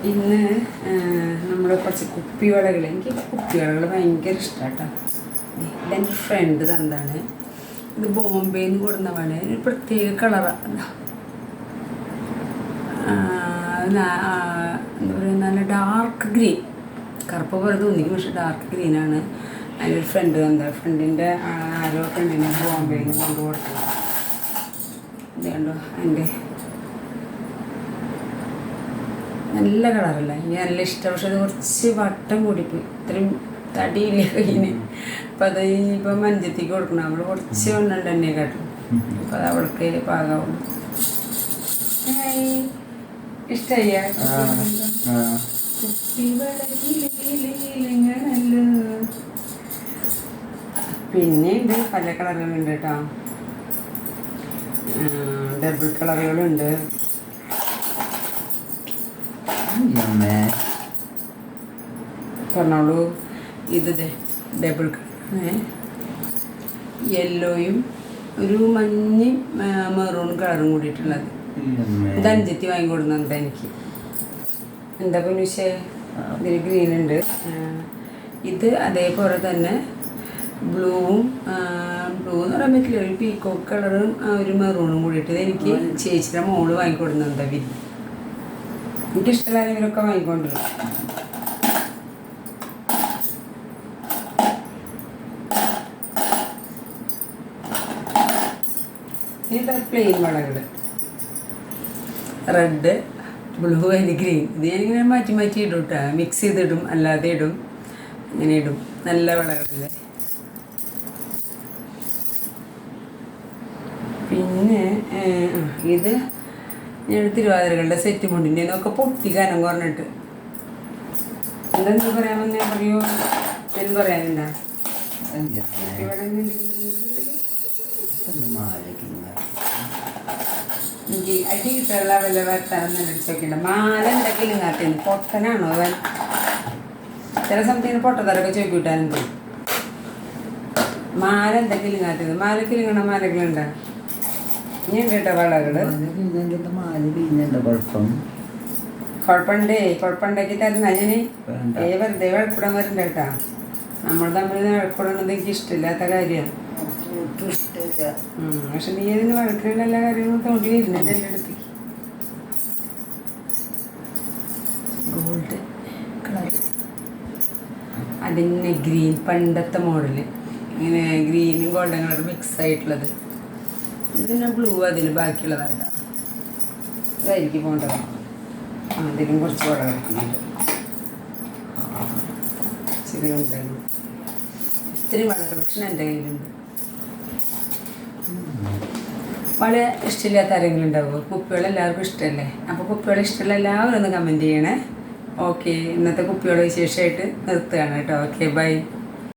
ഇന്ന് നമ്മൾ കുറച്ച് കുപ്പിവളകൾ, എനിക്ക് കുപ്പിവളകൾ ഭയങ്കര ഇഷ്ടമാണ് കേട്ടോ. ഇതെൻ്റെ ഫ്രണ്ട് തന്നാണ്. ഇത് ബോംബെയിൽ നിന്ന് കൊടുന്നതാണ്. ഒരു പ്രത്യേക കളറാണ്. എന്താ പറയുക, നല്ല ഡാർക്ക് ഗ്രീൻ, കറുപ്പ് പോലെ തോന്നിക്കും, പക്ഷെ ഡാർക്ക് ഗ്രീനാണ്. അതിൻ്റെ ഒരു ഫ്രണ്ട് തന്ന, ഫ്രണ്ടിൻ്റെ ആരോ ഫ്രണ്ടിനെ ബോംബെയിൽ നിന്ന് കൊണ്ടു കൊടുത്തത്. ഇത് കണ്ടോ, അതിൻ്റെ നല്ല കളറല്ല, എനിക്ക് നല്ല ഇഷ്ടം. പക്ഷെ അത് കുറച്ച് വട്ടം കൂടിപ്പോയി, ഇത്രയും തടിയില്ല കയ്യിന്. അപ്പം അത് ഇനിയിപ്പം മഞ്ചത്തേക്ക് കൊടുക്കണം. നമ്മൾ കുറച്ച് കൊണ്ടുണ്ട് എന്നെ കാട്ടും. അപ്പം അത് അവൾക്ക് പാകാവുള്ളൂ. ഇഷ്ടമായ പിന്നെ ഉണ്ട് പല കളറുകളുണ്ട് കേട്ടോ. ഡബിൾ കളറുകളുണ്ട്. പറഞ്ഞോളൂ. ഇത് ഡബിൾ യെല്ലോയും ഒരു മഞ്ഞ മെറൂൺ കളറും കൂടിയിട്ടുള്ളത്. ഇത് അഞ്ചെത്തി വാങ്ങിക്കൊടുന്നുണ്ട് എനിക്ക്. എന്താ പൊന്നുശേ, ഇതിൽ ഗ്രീൻ ഉണ്ട്. ഇത് അതേപോലെ തന്നെ ബ്ലൂവും ബ്ലൂ എന്ന് പറയാൻ പറ്റില്ല, ഒരു പീക്കോക്ക് കളറും ഒരു മെറൂണും കൂടിയിട്ട് ഇത് എനിക്ക് ചേച്ചിയുടെ മോള് വാങ്ങിക്കൊടുന്നുണ്ട്. എനിക്കിഷ്ടമുള്ള ആരെങ്കിലുമൊക്കെ വാങ്ങിക്കൊണ്ടിരും. ഇത് പ്ലെയിൻ വളകൾ, റെഡ്, ബ്ലൂ ആൻഡ് ഗ്രീൻ. ഇത് ഞാനിങ്ങനെ മാറ്റി മാറ്റി ഇടും കേട്ടോ. മിക്സ് ചെയ്തിടും, അല്ലാതെ ഇടും, ഇങ്ങനെ ഇടും. നല്ല വളകളല്ലേ. പിന്നെ ഇത് ഞാൻ തിരുവാതിരകളുടെ സെറ്റ് മുണ്ടിൻ്റെ ഒക്കെ പൊട്ടി കനം കുറഞ്ഞിട്ട്. എന്താ പറയാമെന്ന് ഞാൻ പറയൂ, എന്ന് പറയാനുണ്ടാ. ഇവിടെ എനിക്ക് അടി കിട്ടുള്ള വല്ല വർത്താനം ചോദിക്കണ്ട. മാല എന്തെങ്കിലും കാട്ടിന് പൊട്ടനാണോ അവൻ? ചില സമയത്തിന് പൊട്ടത്തരൊക്കെ ചോദിക്കൂട്ടാനെന്ത്. മാല എന്തെങ്കിലും കാട്ടുന്നത്, മാലക്കിലിങ്ങണ മാലകളുണ്ടാ. ഇനി ഉണ്ട് കേട്ടോ വളകള്. കുഴപ്പമുണ്ടാക്കി തരുന്ന ഞാന് വെറുതെ വഴക്കൂടാൻ വരണ്ട കേട്ടാ. നമ്മൾ തമ്മിൽ വഴക്കൂടുന്നത് എനിക്ക് ഇഷ്ടമില്ലാത്ത കാര്യമാണ്. പക്ഷെ നീ അതിന് വഴക്കുള്ള എല്ലാ കാര്യങ്ങളും തോണ്ടി വരുന്നത് എൻ്റെ അടുത്തേക്ക്. ഗോൾഡ് കളർ, അതിന് ഗ്രീൻ, പണ്ടത്തെ മോഡല്, ഇങ്ങനെ ഗ്രീനും ഗോൾഡൻ കളർ മിക്സ് ആയിട്ടുള്ളത്. ഇതിന് ബ്ലൂ അതിന് ബാക്കിയുള്ളതായിട്ടാ. അതായിരിക്കും പോകേണ്ടത്. അതിലും കുറച്ച് വള കിടക്കുന്നുണ്ട്. ചെറിയ ഉണ്ടായിരുന്നു. ഇത്തിരി വള കളക്ഷൻ എൻ്റെ കയ്യിലുണ്ട്. വള ഇഷ്ടമില്ലാത്ത ആരെങ്കിലും ഉണ്ടാവുമോ? കുപ്പികൾ എല്ലാവർക്കും ഇഷ്ടമല്ലേ? അപ്പോൾ കുപ്പികൾ ഇഷ്ടമുള്ള എല്ലാവരും ഒന്ന് കമൻറ്റ് ചെയ്യണേ. ഓക്കെ, ഇന്നത്തെ കുപ്പികളുടെ വിശേഷമായിട്ട് നിർത്തുകയാണ് കേട്ടോ. Okay, by.